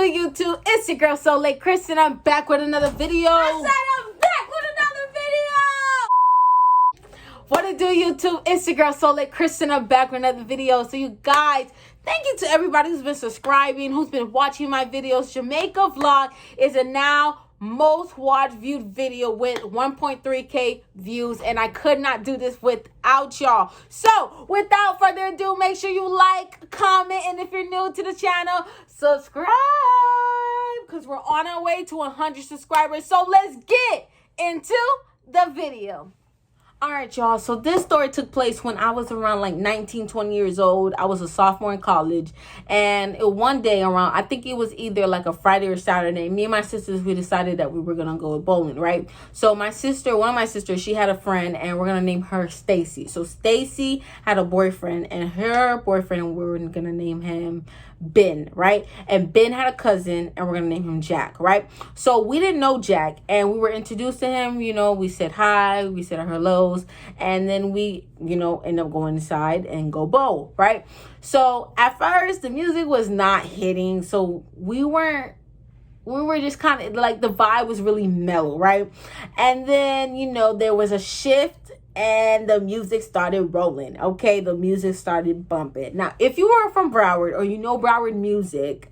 YouTube? It's your girl So Late Kristen. I'm back with another video. I said I'm back with another video. What it do, YouTube? It's your girl So Late Kristen. I'm back with another video. So you guys, thank you to everybody who's been subscribing, who's been watching my videos. Jamaica vlog is a now most watched viewed video with 1.3k views, and I could not do this without y'all. So without further ado, make sure you like, comment, and if you're new to the channel, subscribe, because we're on our way to 100 subscribers. So let's get into the video. All right, y'all. So this story took place when I was around like 19, 20 years old. I was a sophomore in college. And one day around, I think it was either like a Friday or Saturday, me and my sisters, we decided that we were going to go bowling, right? So my sister, one of my sisters, she had a friend, and we're going to name her Stacy. So Stacy had a boyfriend, and her boyfriend, we were going to name him Ben, right? And Ben had a cousin, and we're gonna name him Jack, right? So we didn't know Jack, and we were introduced to him. You know, we said hi, we said our hellos, and then we, end up going inside and go bowl, right? So at first the music was not hitting, so we were just kind of like, the vibe was really mellow, right? And then there was a shift, and the music started rolling. Okay, the music started bumping. Now, if you are from Broward or Broward music,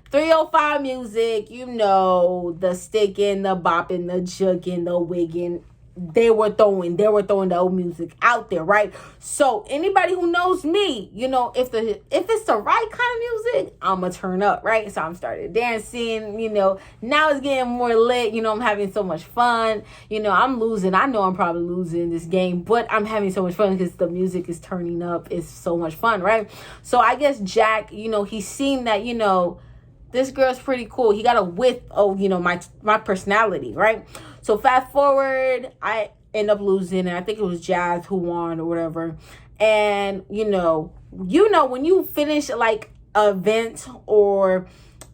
305 music, the sticking, the bopping, the jugging, the wigging, they were throwing the old music out there, right? So anybody who knows me, if it's the right kind of music, I'ma turn up, right? So I'm started dancing, now it's getting more lit, I'm having so much fun, I'm losing. I know I'm probably losing this game, but I'm having so much fun because the music is turning up. It's so much fun, right? So I guess Jack, he's seen that, this girl's pretty cool. He got a whiff of, my personality, right? So fast forward, I end up losing, and I think it was Jazz who won or whatever. And, when you finish like an event or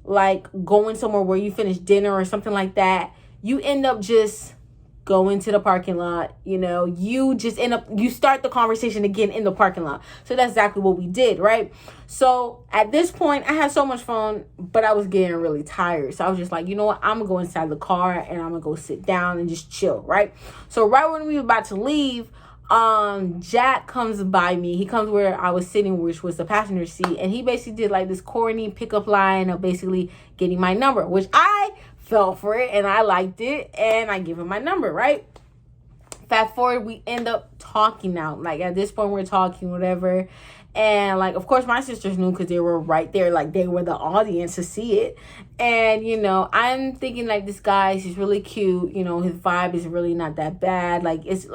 like going somewhere where you finish dinner or something like that, you end up just going to the parking lot. You just you start the conversation again in the parking lot. So that's exactly what we did, right? So at this point, I had so much fun, but I was getting really tired. So I was just like, you know what? I'm gonna go inside the car and I'm gonna go sit down and just chill, right? So right when we were about to leave, Jack comes by me. He comes where I was sitting, which was the passenger seat, and he basically did like this corny pickup line of basically getting my number, which I fell for it and I liked it, and I give him my number, right? Fast forward, we end up talking now. Like at this point, we're talking, whatever. And like, of course, my sisters knew because they were right there. Like they were the audience to see it. And, I'm thinking like, this guy, he's really cute. His vibe is really not that bad. It's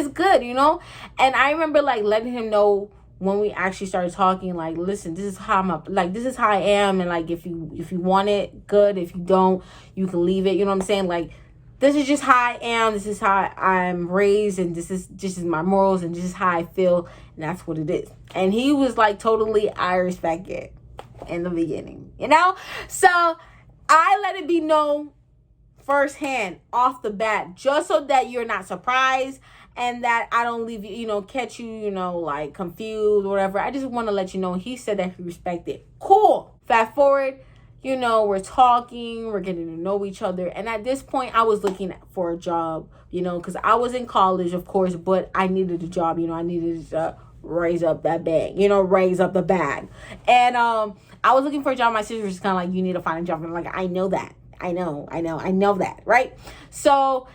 good, And I remember like letting him know when we actually started talking, like, listen, this is how this is how I am. And like, if you want it, good. If you don't, you can leave it. You know what I'm saying? Like, this is just how I am. This is how I'm raised, and this is my morals, and this is how I feel, and that's what it is. And he was like, totally, I respect it in the beginning, So I let it be known firsthand off the bat, just so that you're not surprised and that I don't leave you, catch you, like confused or whatever. I just want to let you know he said that he respected. Cool. Fast forward. We're talking, we're getting to know each other. And at this point, I was looking for a job, because I was in college, of course, but I needed a job. I needed to raise up that bag, raise up the bag. And I was looking for a job. My sister was kind of like, you need to find a job. And I'm like, I know that. I know that, right? So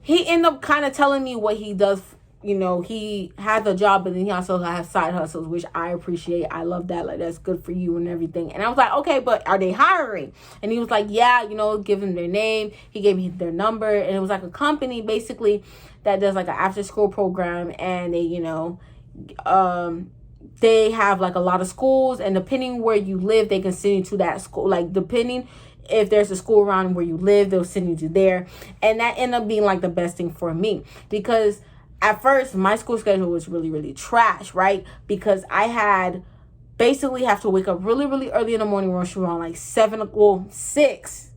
he ended up kind of telling me what he does. He has a job, but then he also has side hustles, which I appreciate. I love that. Like, that's good for you and everything. And I was like, okay, but are they hiring? And he was like, yeah, give them their name. He gave me their number. And it was like a company basically that does like an after school program. And they, they have like a lot of schools, and depending where you live, they can send you to that school. Like, depending if there's a school around where you live, they'll send you to there. And that ended up being like the best thing for me, because at first, my school schedule was really, really trash, right? Because I had basically have to wake up really, really early in the morning, around like 6.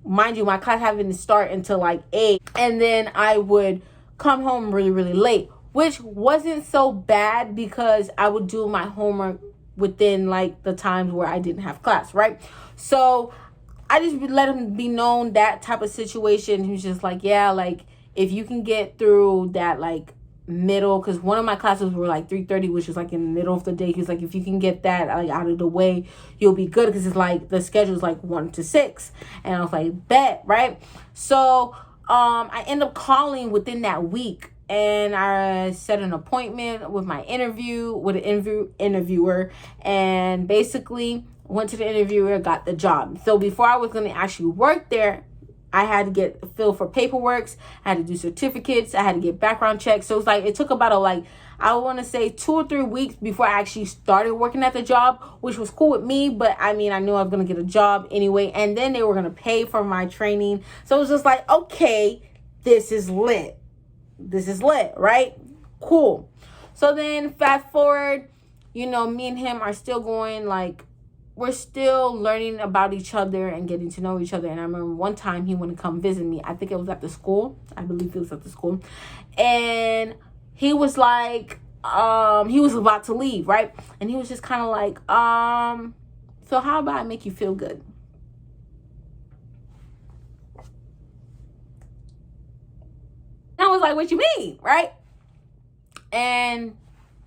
Mind you, my class having to start until like 8. And then I would come home really, really late, which wasn't so bad because I would do my homework within like the times where I didn't have class, right? So I just let him be known that type of situation. He was just like, yeah, like if you can get through that like middle, because one of my classes were like 3:30, which is like in the middle of the day. He was like, if you can get that like out of the way, you'll be good, because it's like the schedule is like 1 to 6. And I was like, bet, right? So I end up calling within that week, and I set an appointment with my interviewer, and basically went to the interviewer, got the job. So before I was going to actually work there, I had to get filled for paperwork. I had to do certificates. I had to get background checks. So it's like, it took about I want to say 2 or 3 weeks before I actually started working at the job, which was cool with me. But I mean, I knew I was going to get a job anyway. And then they were going to pay for my training. So it was just like, okay, this is lit. This is lit, right? Cool. So then fast forward, me and him are still going, like, we're still learning about each other and getting to know each other. And I remember one time he wanted to come visit me. I think it was at the school. I believe it was at the school. And he was like, he was about to leave, right? And he was just kind of like, so how about I make you feel good? And I was like, what you mean, right? And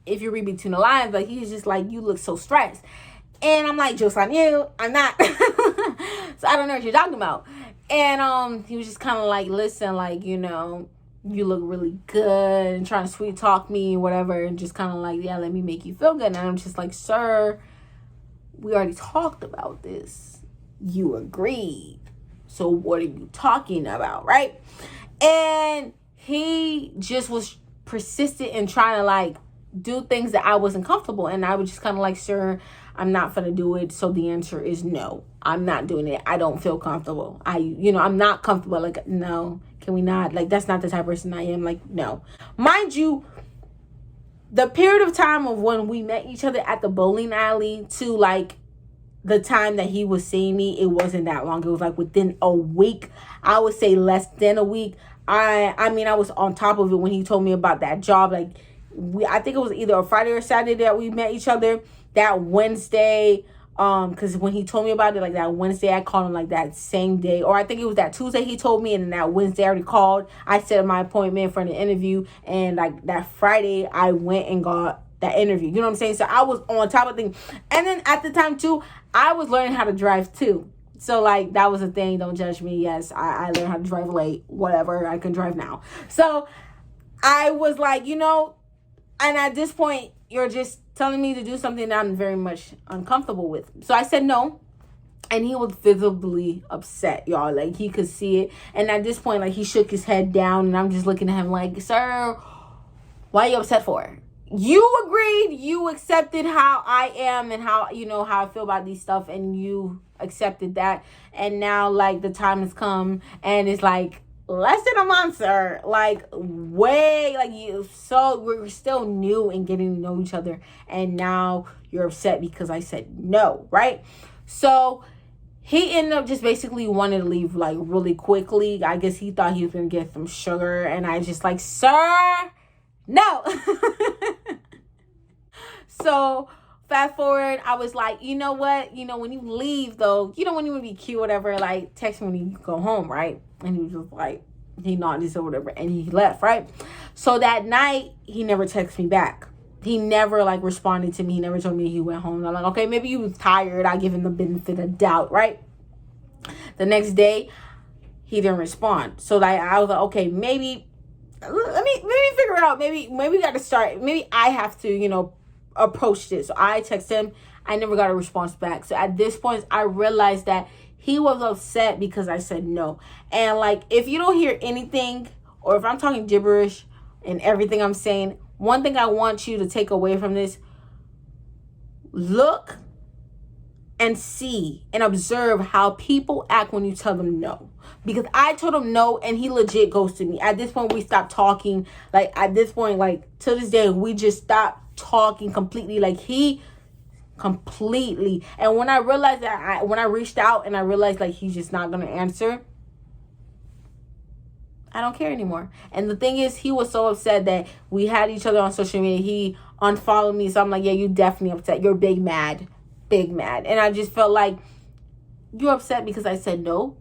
if you read between the lines, like, he's just like, you look so stressed. And I'm like, joke's on you, I'm not. So I don't know what you're talking about. And he was just kind of like, listen, like, you look really good, and trying to sweet talk me, whatever. And just kind of like, yeah, let me make you feel good. And I'm just like, sir, we already talked about this. You agreed. So what are you talking about, right? And he just was persistent in trying to like do things that I wasn't comfortable. And I was just kind of like, sir, I'm not gonna do it. So the answer is no. I'm not doing it. I don't feel comfortable. I'm not comfortable. Like, no, can we not? Like, that's not the type of person I am. Like, no. Mind you, the period of time of when we met each other at the bowling alley to like the time that he was seeing me, it wasn't that long. It was like within a week. I would say less than a week. I mean, I was on top of it when he told me about that job. Like, I think it was either a Friday or Saturday that we met each other. That Wednesday, because when he told me about it, like that Wednesday, I called him like that same day. Or I think it was that Tuesday he told me, and then that Wednesday I already called. I set my appointment for an interview, and like that Friday I went and got that interview. You know what I'm saying? So I was on top of things. And then at the time too, I was learning how to drive too. So like that was a thing. Don't judge me. Yes, I learned how to drive late. Whatever, I can drive now. So I was like, and at this point, you're just telling me to do something that I'm very much uncomfortable with. So I said no. And he was visibly upset, y'all. Like, he could see it. And at this point, like, he shook his head down. And I'm just looking at him like, sir, why are you upset for? You agreed. You accepted how I am and how, how I feel about these stuff. And you accepted that. And now, like, the time has come. And it's like, less than a month, sir. Like, way, like, so we're still new and getting to know each other. And now you're upset because I said no, right? So he ended up just basically wanting to leave, like, really quickly. I guess he thought he was going to get some sugar. And I just like, sir, no. So fast forward, I was like, you know what? When you leave, though, when you want to be cute, whatever, like, text me when you go home, right? And he was just like, he nodded his or whatever, and he left, right? So that night, he never texted me back. He never, like, responded to me. He never told me he went home. I'm like, okay, maybe he was tired. I give him the benefit of doubt, right? The next day, he didn't respond. So like, I was like, okay, maybe, let me figure it out. Maybe we got to start. Maybe I have to, approach this. So I texted him. I never got a response back. So at this point, I realized that he was upset because I said no. And like, if you don't hear anything, or if I'm talking gibberish and everything I'm saying, one thing I want you to take away from this, look and see and observe how people act when you tell them no. Because I told him no, and he legit ghosted me. At this point, we stopped talking. Like, at this point, like, to this day, we just stopped talking completely. Like, he completely. And when I realized that, when I reached out and I realized, like, he's just not going to answer, I don't care anymore. And the thing is, he was so upset that we had each other on social media. He unfollowed me. So I'm like, yeah, you definitely upset. You're big mad. And I just felt like you upset because I said no?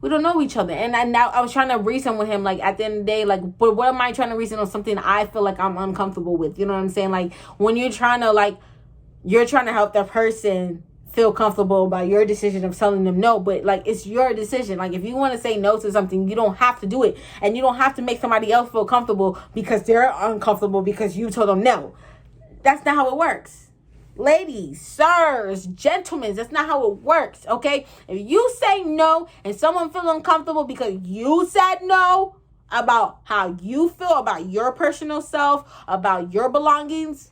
We don't know each other. And I was trying to reason with him, like, at the end of the day, like, but what am I trying to reason on something I feel like I'm uncomfortable with? You know what I'm saying? Like, when you're trying to, like, you're trying to help that person feel comfortable about your decision of telling them no, but, like, it's your decision. Like, if you want to say no to something, you don't have to do it. And you don't have to make somebody else feel comfortable because they're uncomfortable because you told them no. That's not how it works. Ladies, sirs, gentlemen, that's not how it works, okay? If you say no and someone feels uncomfortable because you said no about how you feel about your personal self, about your belongings,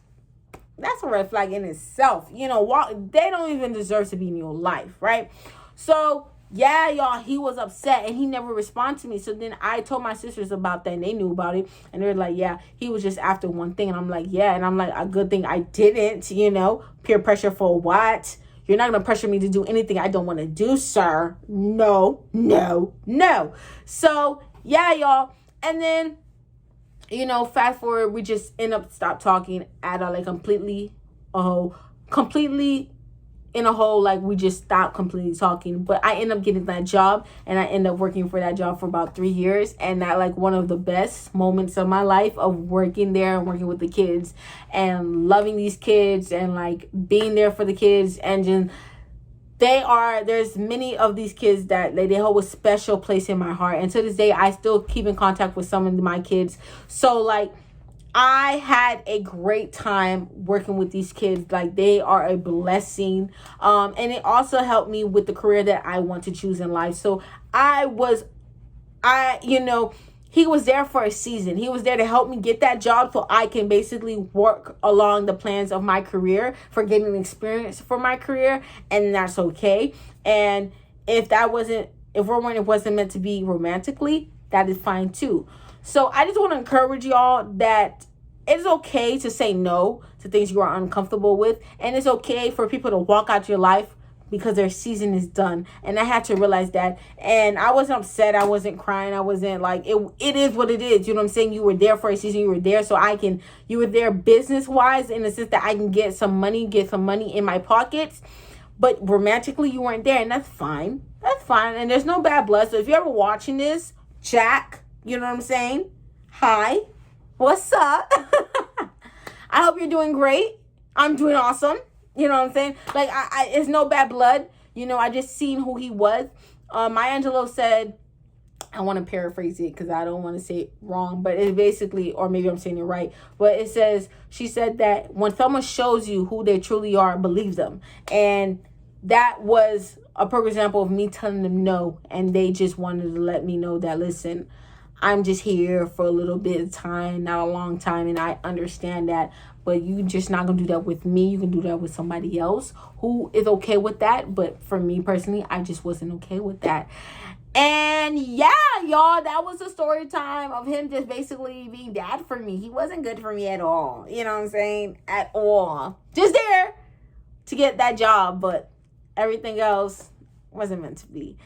that's a red flag in itself. You know, they don't even deserve to be in your life, right? So, yeah, y'all, he was upset and he never responded to me. So then I told my sisters about that and they knew about it. And they're like, yeah, he was just after one thing. And I'm like, yeah. And I'm like, a good thing I didn't, you know. Peer pressure for what? You're not going to pressure me to do anything I don't want to do, sir. No, no, no. So, yeah, y'all. And then, you know, fast forward, we just end up stop talking at a, like, completely in a whole, like, we just stopped completely talking. But I end up getting that job, and I end up working for that job for about 3 years. And that, like, one of the best moments of my life of working there and working with the kids and loving these kids and, like, being there for the kids. And just, there's many of these kids that they hold a special place in my heart. And to this day, I still keep in contact with some of my kids. So, like, I had a great time working with these kids. Like, they are a blessing. And it also helped me with the career that I want to choose in life. So he was there for a season. He was there to help me get that job so I can basically work along the plans of my career for getting experience for my career. And that's okay. And if it wasn't meant to be romantically, that is fine too. So I just want to encourage y'all that it's okay to say no to things you are uncomfortable with. And it's okay for people to walk out your life because their season is done. And I had to realize that. And I wasn't upset. I wasn't crying. I wasn't like, it is what it is. You know what I'm saying? You were there for a season. You were there you were there business-wise in the sense that I can get some money in my pockets. But romantically, you weren't there. And that's fine. That's fine. And there's no bad blood. So if you're ever watching this, Jack, you know what I'm saying? Hi. What's up? I hope you're doing great. I'm doing awesome. You know what I'm saying? Like, it's no bad blood. You know, I just seen who he was. Maya Angelou said, I want to paraphrase it because I don't want to say it wrong, but it's basically, or maybe I'm saying it right, but it says, she said that when someone shows you who they truly are, believe them. And that was a perfect example of me telling them no, and they just wanted to let me know that, listen, I'm just here for a little bit of time, not a long time, and I understand that, but you just not gonna do that with me. You can do that with somebody else who is okay with that, but for me personally, I just wasn't okay with that. And yeah, y'all, that was the story time of him just basically being bad for me. He wasn't good for me at all. You know what I'm saying? At all. Just there to get that job, but everything else wasn't meant to be.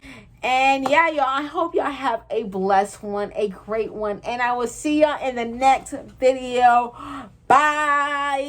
And yeah, y'all, I hope y'all have a blessed one, a great one. And I will see y'all in the next video. Bye.